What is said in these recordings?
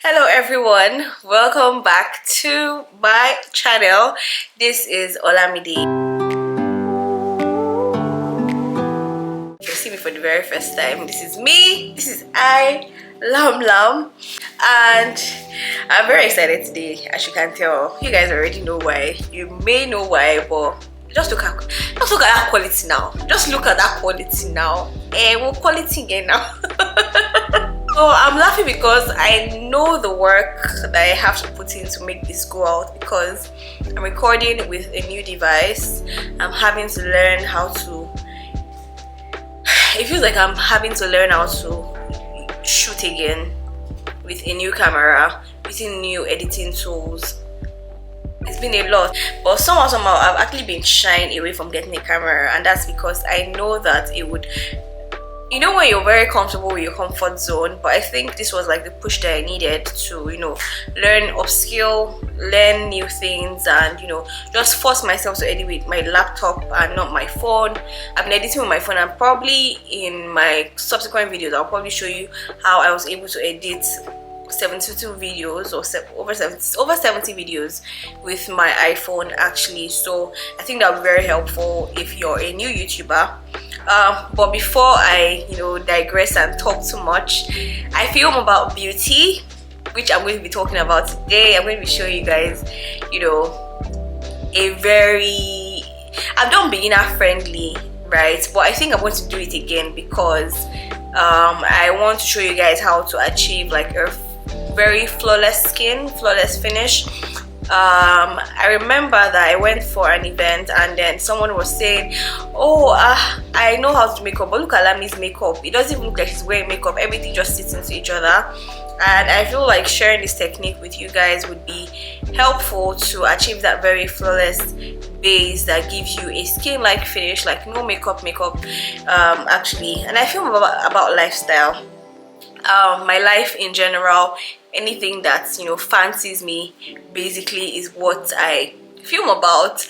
Hello everyone, welcome back to my channel. This is Olamide. If you see me for the very first time, this is me. This is Lam, and I'm very excited today. As you can tell, you guys already know why. You may know why, but just look at that quality now. Just look at that quality now. What quality again now? So I'm laughing because I know the work that I have to put in to make this go out, because I'm recording with a new device. I'm having to learn how to, it feels like I'm having to learn how to shoot again with a new camera, using new editing tools. It's been a lot, but somehow I've actually been shying away from getting a camera, and that's because I know that it would, you know, when you're very comfortable with your comfort zone. But I think this was like the push that I needed to, you know, learn, upskill, learn new things, and, you know, just force myself to edit with my laptop and not my phone. I've been editing with my phone, and probably in my subsequent videos I'll probably show you how I was able to edit 72 videos or over 70 videos with my iPhone actually. So I think that would be very helpful if you're a new YouTuber. But before I, you know, digress and talk too much, I film about beauty, which I'm going to be talking about today. I'm going to be showing you guys, you know, I've done beginner friendly, right? But I think I'm going to do it again because I want to show you guys how to achieve like a very flawless skin, flawless finish. I remember that I went for an event, and then someone was saying, oh, I know how to make up, but look at Lami's makeup, it doesn't even look like she's wearing makeup, everything just sits into each other. And I feel like sharing this technique with you guys would be helpful to achieve that very flawless base that gives you a skin-like finish, like no makeup actually. And I feel about lifestyle, my life in general. Anything that, you know, fancies me basically is what I film about.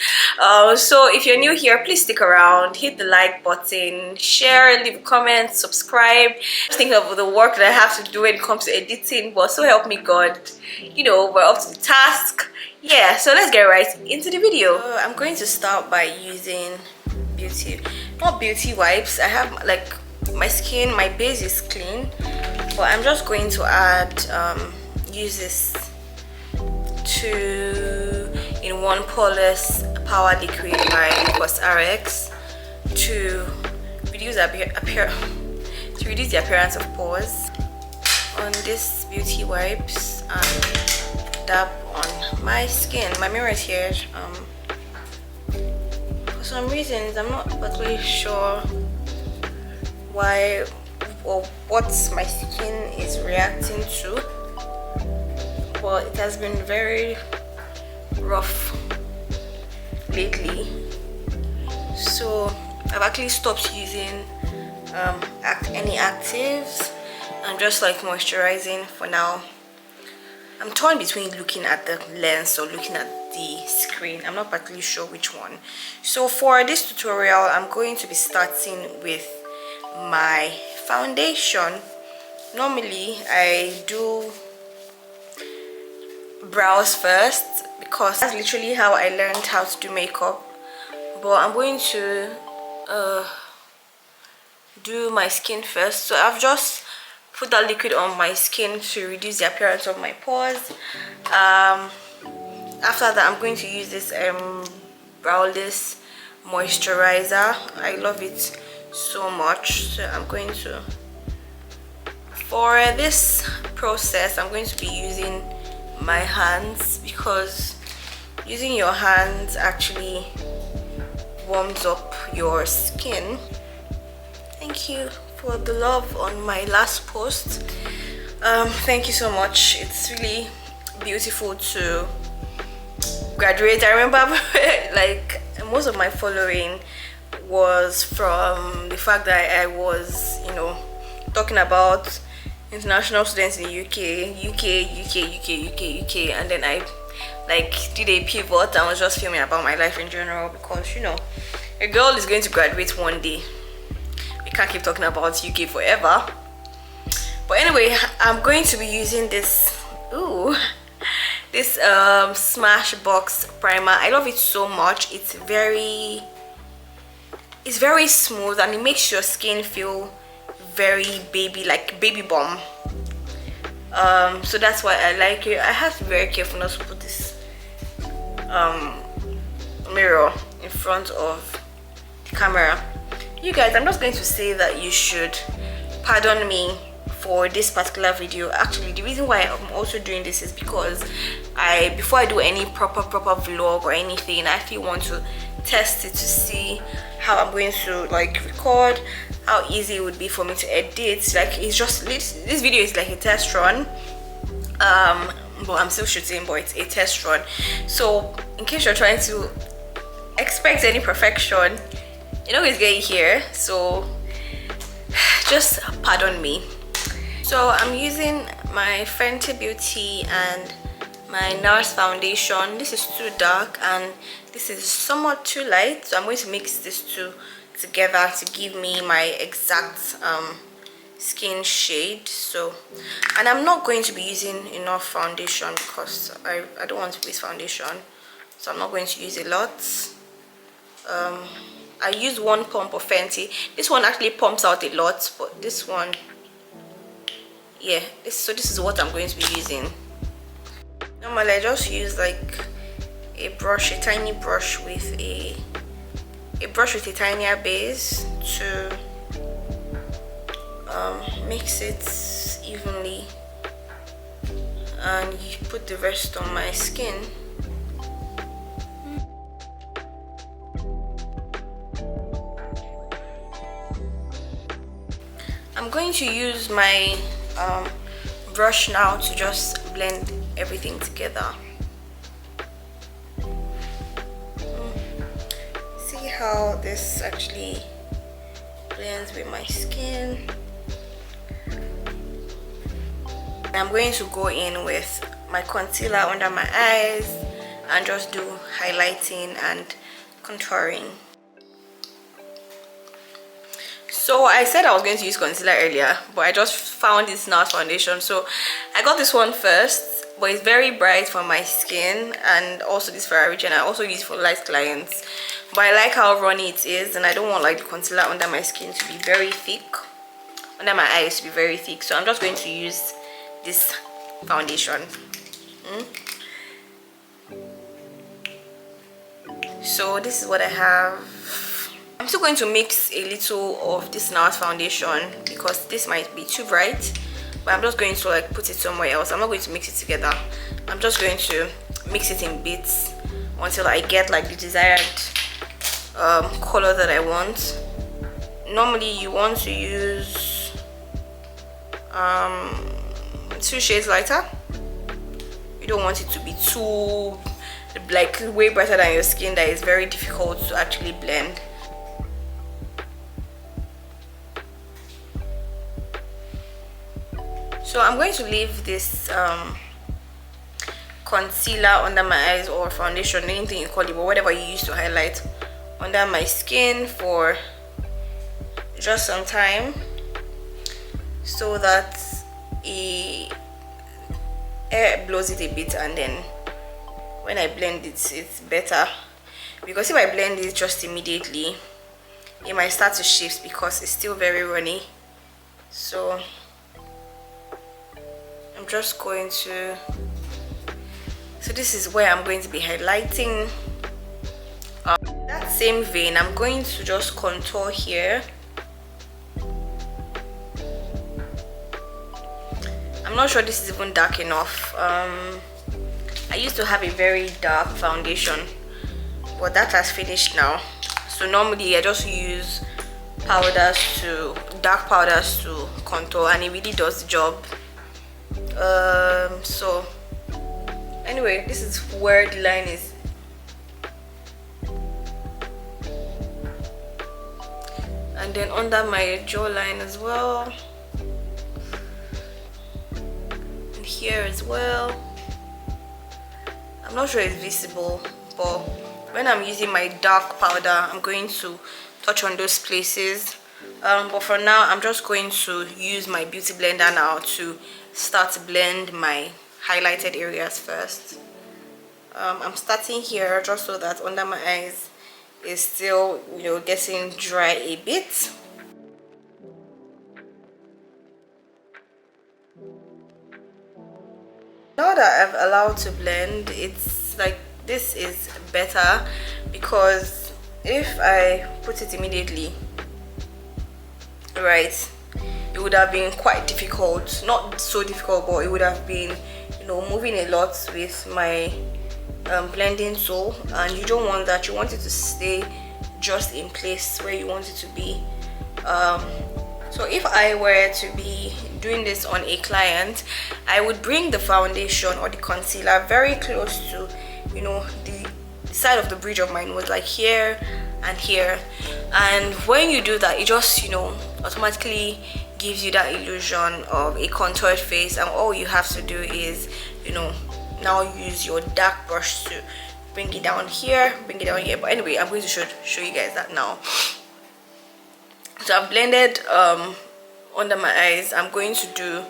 So if you're new here, please stick around, hit the like button, share, leave a comment, subscribe. Just think of the work that I have to do when it comes to editing, but so help me God, you know, we're up to the task. Yeah, so let's get right into the video. I'm going to start by using not beauty wipes. I have like my skin, my base is clean, but I'm just going to add use this 2-in-1 poreless power liquid by Plus RX to reduce the appearance of pores on this beauty wipes, and dab on my skin. My mirror is here. For some reasons I'm not really sure why or what my skin is reacting to, but it has been very rough lately, so I've actually stopped using any actives. I'm just like moisturizing for now. I'm torn between looking at the lens or looking at the screen. I'm not particularly sure which one. So for this tutorial, I'm going to be starting with my foundation. Normally I do brows first because that's literally how I learned how to do makeup, but I'm going to do my skin first. So I've just put that liquid on my skin to reduce the appearance of my pores. After that, I'm going to use this Embryollise moisturizer. I love it so much. So I'm going to, for this process, I'm going to be using my hands, because using your hands actually warms up your skin. Thank you for the love on my last post. Thank you so much. It's really beautiful to graduate. I remember like most of my following was from the fact that I was, you know, talking about international students in the UK, and then I like did a pivot and was just filming about my life in general, because, you know, a girl is going to graduate one day. We can't keep talking about UK forever. But anyway, I'm going to be using this Ooh, this Smashbox primer. I love it so much. It's very smooth and it makes your skin feel very baby, like baby bomb. So that's why I like it. I have to be very careful not to put this mirror in front of the camera. You guys, I'm just going to say that you should pardon me for this particular video. Actually, the reason why I'm also doing this is because before I do any proper vlog or anything, I actually want to test it to see how I'm going to like record, how easy it would be for me to edit. Like, it's just this video is like a test run, but I'm still shooting, but it's a test run. So in case you're trying to expect any perfection, you know it's getting here, so just pardon me. So I'm using my Fenty Beauty and my Nars foundation. This is too dark and this is somewhat too light, so I'm going to mix these two together to give me my exact skin shade. So, and I'm not going to be using enough foundation because I don't want to waste foundation, so I'm not going to use a lot. I use one pump of Fenty. This one actually pumps out a lot, but this one, yeah, so this is what I'm going to be using. Normally I just use like a brush, a tiny brush with a tinier base to mix it evenly, and you put the rest on my skin. I'm going to use my brush now to just blend everything together. See how this actually blends with my skin. I'm going to go in with my concealer under my eyes and just do highlighting and contouring. So I said I was going to use concealer earlier, but I just found this Nars foundation, so I got this one first, but it's very bright for my skin, and also this Phoera region I also use for light clients, but I like how runny it is, and I don't want like the concealer under my skin to be very thick, under my eyes to be very thick, so I'm just going to use this foundation. So this is what I have. I'm still going to mix a little of this Nars foundation because this might be too bright, but I'm just going to like put it somewhere else. I'm not going to mix it together. I'm just going to mix it in bits until I get like the desired color that I want. Normally you want to use 2 shades lighter. You don't want it to be too like way brighter than your skin that is very difficult to actually blend. So I'm going to leave this concealer under my eyes, or foundation, anything you call it, but whatever you use to highlight, under my skin for just some time, so that air blows it a bit, and then when I blend it, it's better. Because if I blend it just immediately, it might start to shift because it's still very runny. So I'm just going to, so this is where I'm going to be highlighting. That same vein, I'm going to just contour here. I'm not sure this is even dark enough. I used to have a very dark foundation, but that has finished now. So normally I just use powders, dark powders to contour, and it really does the job. So anyway, this is where the line is. And then under my jawline as well, and here as well. I'm not sure it's visible, but when I'm using my dark powder, I'm going to touch on those places. But for now, I'm just going to use my beauty blender now to start to blend my highlighted areas first. I'm starting here just so that under my eyes is still, you know, getting dry a bit. Now that I've allowed to blend, it's like this is better, because if I put it immediately, right, it would have been quite difficult. Not so difficult, but it would have been, you know, moving a lot with my blending tool, and you don't want that. You want it to stay just in place where you want it to be. So if I were to be doing this on a client, I would bring the foundation or the concealer very close to, you know, the side of the bridge of my nose, like here and here. And when you do that, it just, you know, automatically gives you that illusion of a contoured face. And all you have to do is, you know, now use your dark brush to bring it down here, bring it down here. But anyway, I'm going to show you guys that now. So I've blended under my eyes. I'm going to do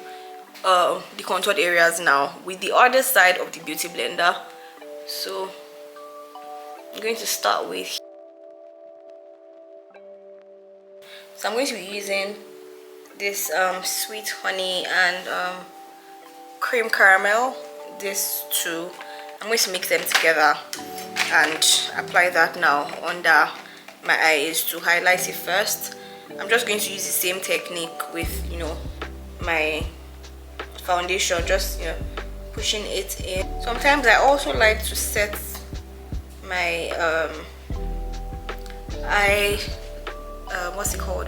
the contoured areas now with the other side of the beauty blender. So I'm going to start with, so I'm going to be using this sweet honey and cream caramel, this two. I'm going to mix them together and apply that now under my eyes to highlight it first. I'm just going to use the same technique with, you know, my foundation, just, you know, pushing it in. Sometimes I also like to set my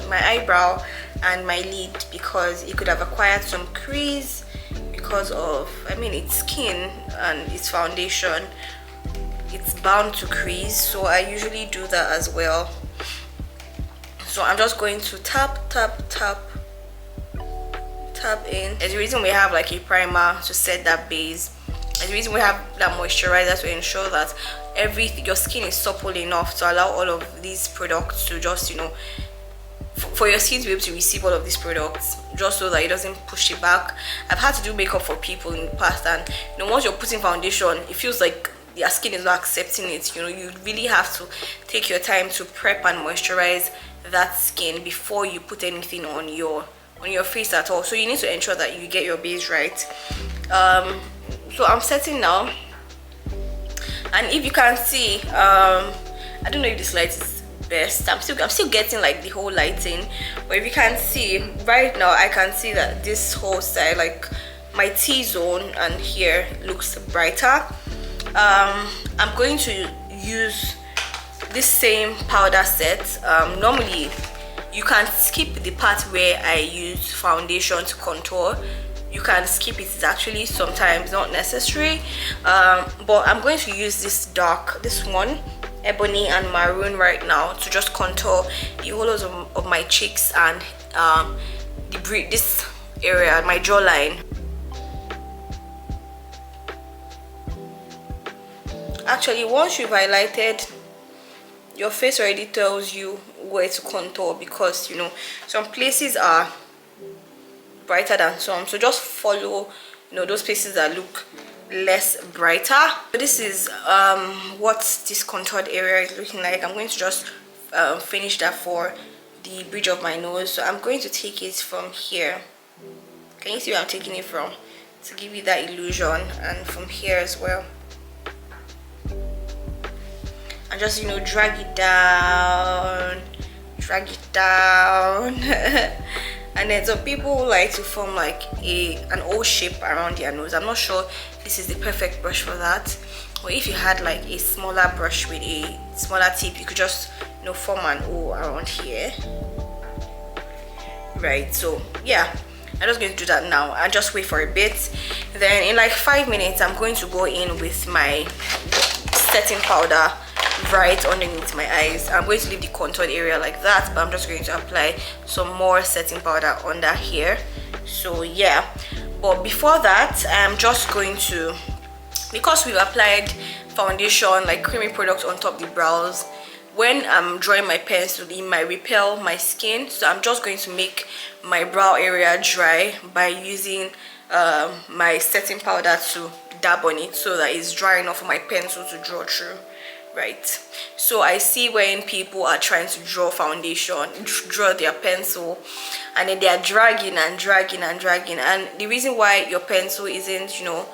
my eyebrow and my lid, because it could have acquired some crease because of, I mean, it's skin and it's foundation, it's bound to crease. So I usually do that as well. So I'm just going to tap in. There's a reason we have like a primer to set that base. There's a reason we have that moisturizer to ensure that your skin is supple enough to allow all of these products to just, you know, for your skin to be able to receive all of these products, just so that it doesn't push it back. I've had to do makeup for people in the past, and, you know, once you're putting foundation, it feels like your skin is not accepting it. You know, you really have to take your time to prep and moisturize that skin before you put anything on your face at all. So you need to ensure that you get your base right. So I'm setting now, and if you can see, I don't know if this light is best. I'm still getting like the whole lighting, but if you can see right now, I can see that this whole side, like my T-zone and here, looks brighter. I'm going to use this same powder set. Normally you can skip the part where I use foundation to contour. You can skip it. It's actually sometimes not necessary, but I'm going to use this one, ebony and maroon, right now to just contour the hollows of my cheeks and this area, my jawline. Actually, once you've highlighted, your face already tells you where to contour, because, you know, some places are brighter than some. So just follow, you know, those places that look less brighter. So this is what this contoured area is looking like. I'm going to just finish that for the bridge of my nose. So I'm going to take it from here. Can you see where I'm taking it from? To give you that illusion, and from here as well. And just, you know, drag it down and then some people like to form like an O shape around their nose. I'm not sure this is the perfect brush for that, or if you had like a smaller brush with a smaller tip, you could just, you know, form an O around here, right? So yeah, I'm just going to do that now and just wait for a bit. Then in like 5 minutes, I'm going to go in with my setting powder right underneath my eyes. I'm going to leave the contoured area like that, but I'm just going to apply some more setting powder under here. So yeah, but before that, I'm just going to, because we've applied foundation, like creamy product on top of the brows, when I'm drawing my pencil, it might repel my skin. So I'm just going to make my brow area dry by using my setting powder to dab on it so that it's dry enough for my pencil to draw through, right? So I see when people are trying to draw foundation, draw their pencil, and then they are dragging and dragging and dragging, and the reason why your pencil isn't, you know,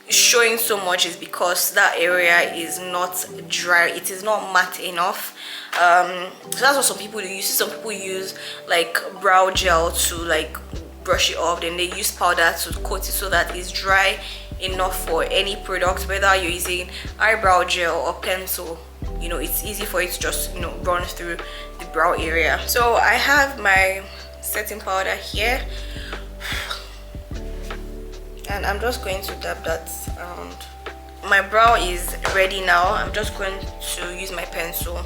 showing so much is because that area is not dry, it is not matte enough. So that's what some people do. You see some people use like brow gel to like brush it off, then they use powder to coat it so that it's dry enough for any product, whether you're using eyebrow gel or pencil. You know, it's easy for it to just, you know, run through the brow area. So I have my setting powder here, and I'm just going to dab that around. My brow is ready now. I'm just going to use my pencil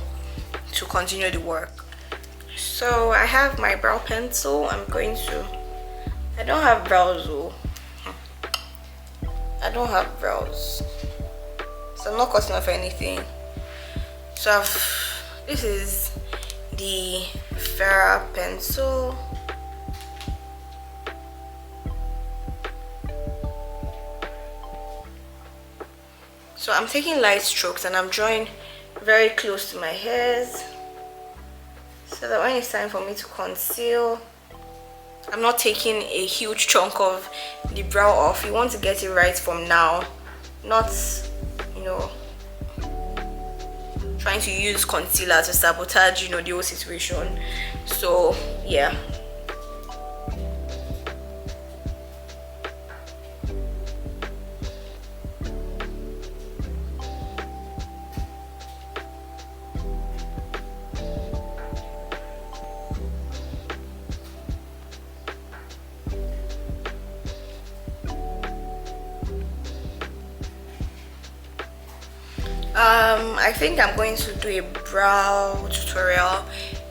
to continue the work. So I have my brow pencil. I don't have brows though. I don't have brows, so I'm not cutting off anything. So this is the Phoera pencil. So I'm taking light strokes and I'm drawing very close to my hairs so that when it's time for me to conceal, I'm not taking a huge chunk of the brow off. You want to get it right from now, not, you know, trying to use concealer to sabotage, you know, the whole situation. So yeah. I think I'm going to do a brow tutorial,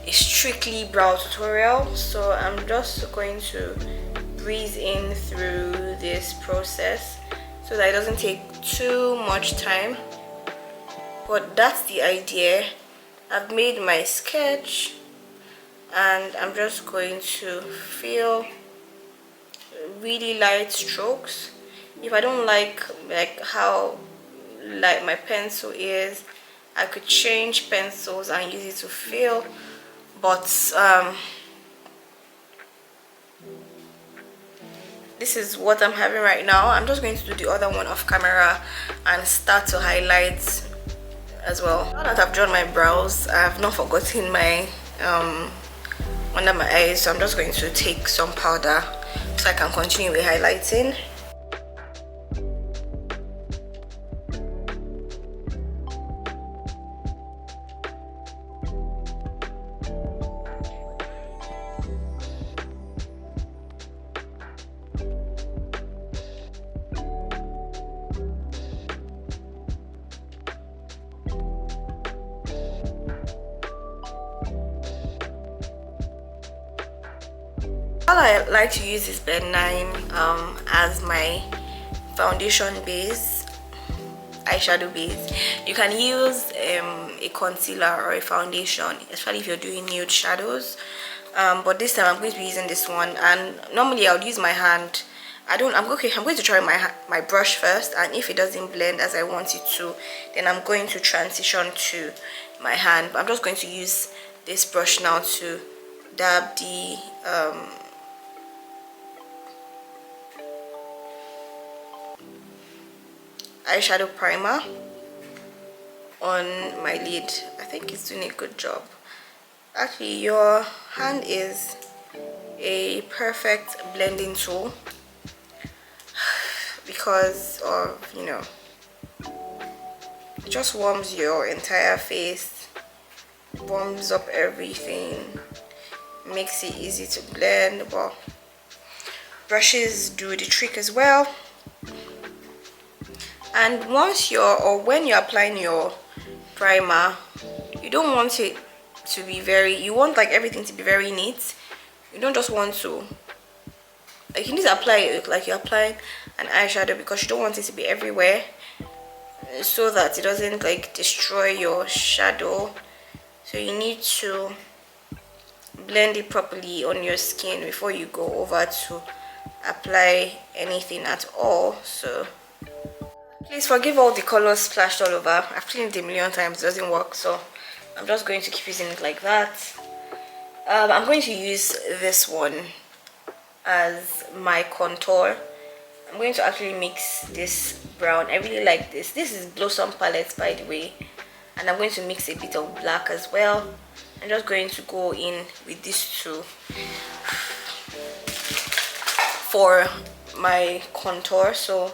a strictly brow tutorial. So I'm just going to breeze in through this process so that it doesn't take too much time. But that's the idea. I've made my sketch and I'm just going to fill really light strokes. If I don't like how light my pencil is, I could change pencils and use it to fill, but this is what I'm having right now. I'm just going to do the other one off camera and start to highlight as well. Now that I've drawn my brows, I've not forgotten my under my eyes, so I'm just going to take some powder so I can continue with highlighting. I like to use this Blend 9 as my foundation base, eyeshadow base. You can use a concealer or a foundation, especially if you're doing nude shadows, but this time I'm going to be using this one. And normally I would use my hand. I'm going to try my brush first, and if it doesn't blend as I want it to, then I'm going to transition to my hand. But I'm just going to use this brush now to dab the eyeshadow primer on my lid. I think it's doing a good job. Actually, your hand is a perfect blending tool because of, you know, it just warms your entire face, warms up everything, makes it easy to blend. But brushes do the trick as well. And when you're applying your primer, you don't want it to be you want like everything to be very neat. You don't just want to, like, you need to apply it like you're applying an eyeshadow, because you don't want it to be everywhere, so that it doesn't like destroy your shadow. So you need to blend it properly on your skin before you go over to apply anything at all. So please forgive all the colors splashed all over. I've cleaned it a million times, it doesn't work, so I'm just going to keep using it like that. I'm going to use this one as my contour. I'm going to actually mix this brown. I really like this. This is Blossom palette, by the way, and I'm going to mix a bit of black as well. I'm just going to go in with these two for my contour. So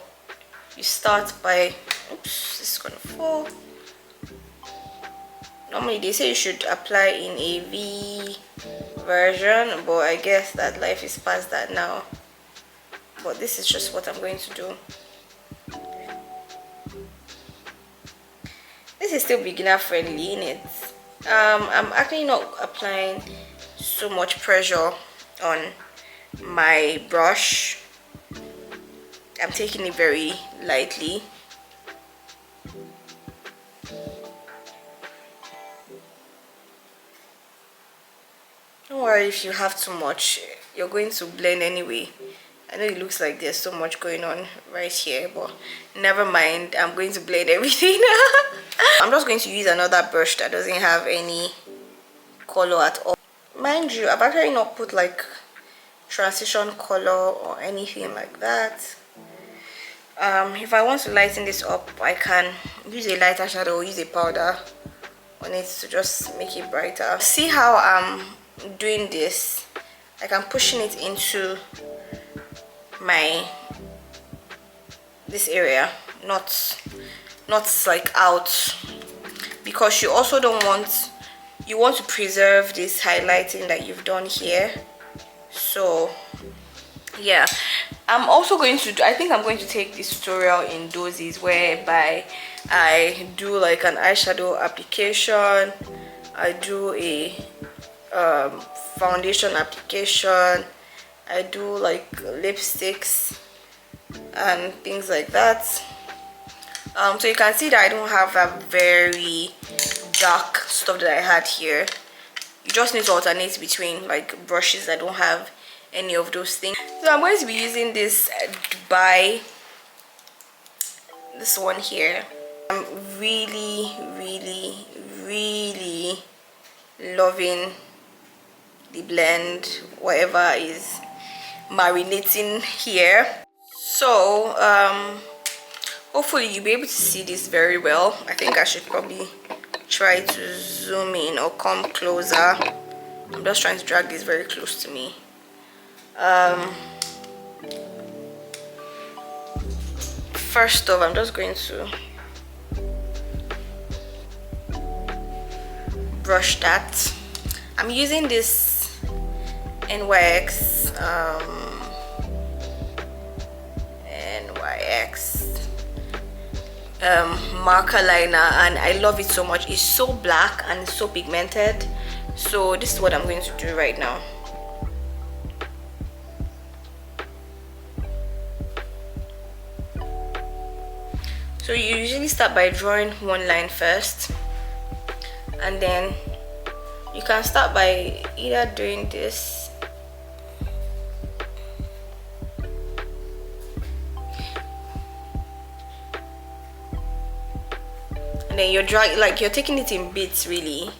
you start by, oops, this is gonna fall. Normally they say you should apply in a V version, but I guess that life is past that now. But this is just what I'm going to do. This is still beginner friendly, in it. I'm actually not applying so much pressure on my brush. I'm taking it very lightly. Don't worry if you have too much, you're going to blend anyway. I know it looks like there's so much going on right here, but never mind, I'm going to blend everything. I'm just going to use another brush that doesn't have any color at all. Mind you, I've actually not put like transition color or anything like that. If I want to lighten this up, I can use a lighter shadow or use a powder on it to just make it brighter. See how I'm doing this? Like I'm pushing it into this area, not like out, because you also don't want, you want to preserve this highlighting that you've done here. So yeah, I'm also going to I think I'm going to take this tutorial in doses, whereby I do like an eyeshadow application, I do a foundation application, I do like lipsticks and things like that. So you can see that I don't have a very dark stuff that I had here. You just need to alternate between like brushes that don't have any of those things. So I'm going to be using this this one here. I'm really loving the blend, whatever is marinating here. So hopefully you'll be able to see this very well. I think I should probably try to zoom in or come closer. I'm just trying to drag this very close to me. First off, I'm just going to brush that. I'm using this NYX marker liner, and I love it so much. It's so black and it's so pigmented. So this is what I'm going to do right now. So you usually start by drawing one line first, and then you can start by either doing this and then you're drawing, like you're taking it in bits really.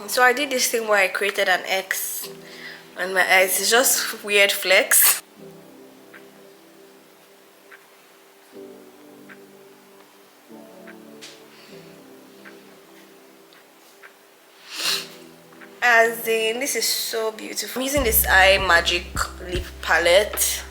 So I did this thing where I created an X on my eyes. It's just weird flex. As in, this is so beautiful. I'm using this Eye Magic lip palette.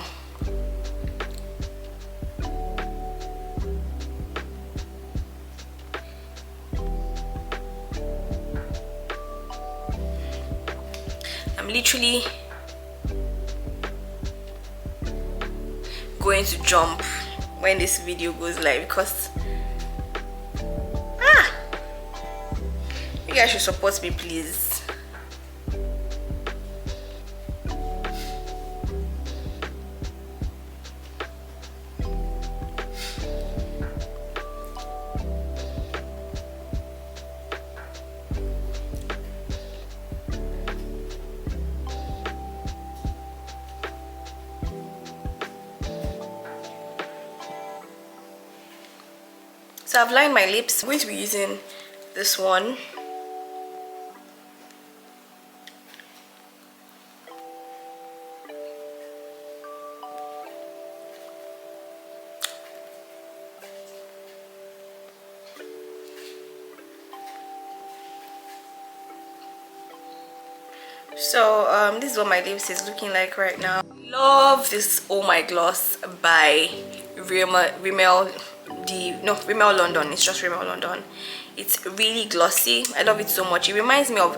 I'm literally going to jump when this video goes live because you guys should support me, please. So I've lined my lips. I'm going to be using this one. So this is what my lips is looking like right now. Love this Oh My Gloss by Rimmel London. It's just Rimmel London. It's really glossy. I love it so much. It reminds me of,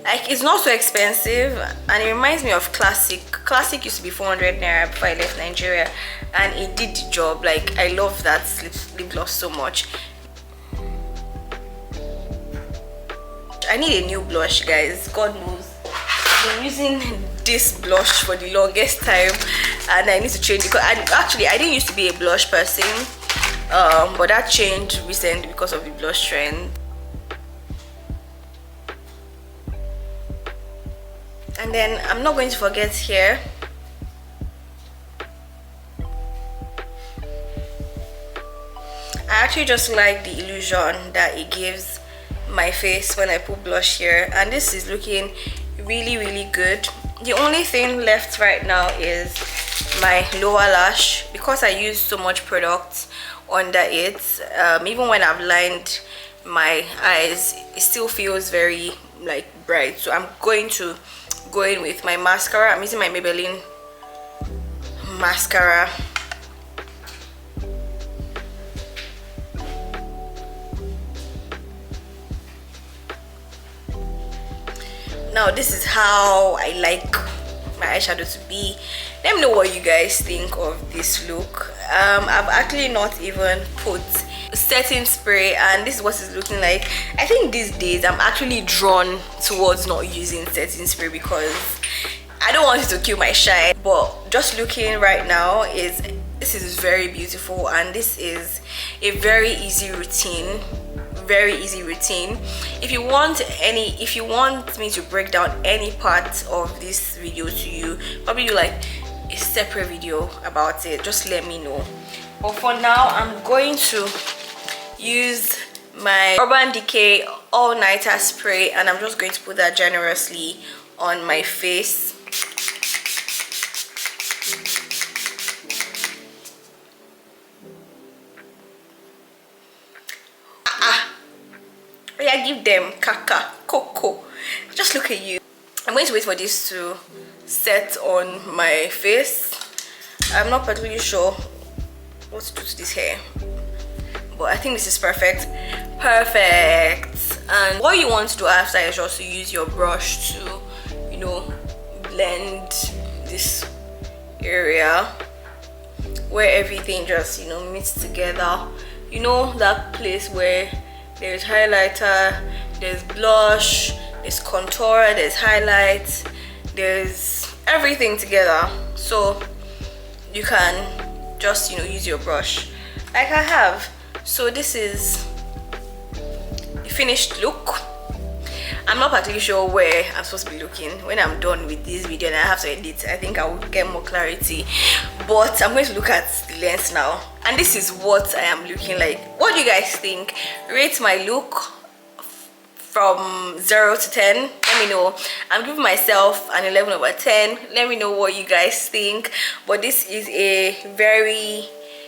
like, it's not so expensive, and it reminds me of Classic used to be 400 naira before I left Nigeria, and it did the job. Like, I love that lip gloss so much. I need a new blush, guys. God knows I've been using this blush for the longest time, and I need to change it because I didn't used to be a blush person, but that changed recently because of the blush trend. And then I'm not going to forget here. I actually just like the illusion that it gives my face when I put blush here, and this is looking really good. The only thing left right now is my lower lash, because I use so much product under it. Even when I've lined my eyes, it still feels very like bright. So I'm going to go in with my mascara. I'm using my Maybelline mascara. Now this is how I like my eyeshadow to be. Let me know what you guys think of this look. I've actually not even put setting spray, and this is what it's looking like. I think these days I'm actually drawn towards not using setting spray because I don't want it to kill my shine, but just looking right now, this is very beautiful, and this is a very easy routine. If you want me to break down any part of this video to you, probably do like a separate video about it, just let me know. But for now, I'm going to use my Urban Decay All Nighter spray, and I'm just going to put that generously on my face. Yeah, give them coco. Just look at you. I'm going to wait for this to set on my face. I'm not particularly sure what to do to this hair, but I think this is perfect. And what you want to do after is just to use your brush to, you know, blend this area where everything just, you know, meets together. You know, that place where there's highlighter, there's blush, there's contour, there's highlight, there's everything together. So you can just, you know, use your brush like I have. So this is the finished look. I'm not particularly sure where I'm supposed to be looking when I'm done with this video and I have to edit. I think I will get more clarity, but I'm going to look at the lens now, and this is what I am looking like. What do you guys think? Rate my look from 0 to 10. Let me know. I'm giving myself an 11 over 10. Let me know what you guys think. But this is a very,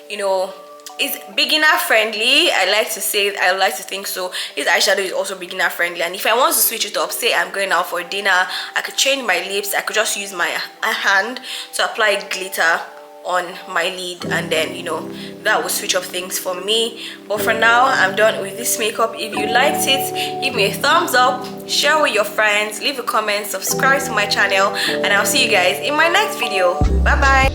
you know, it's beginner friendly. I like to think so. This eyeshadow is also beginner friendly, and if I want to switch it up, say I'm going out for dinner, I could change my lips. I could just use my hand to apply glitter on my lid, and then, you know, that will switch up things for me. But for now, I'm done with this makeup. If you liked it, give me a thumbs up, share with your friends, leave a comment, subscribe to my channel, and I'll see you guys in my next video. Bye bye.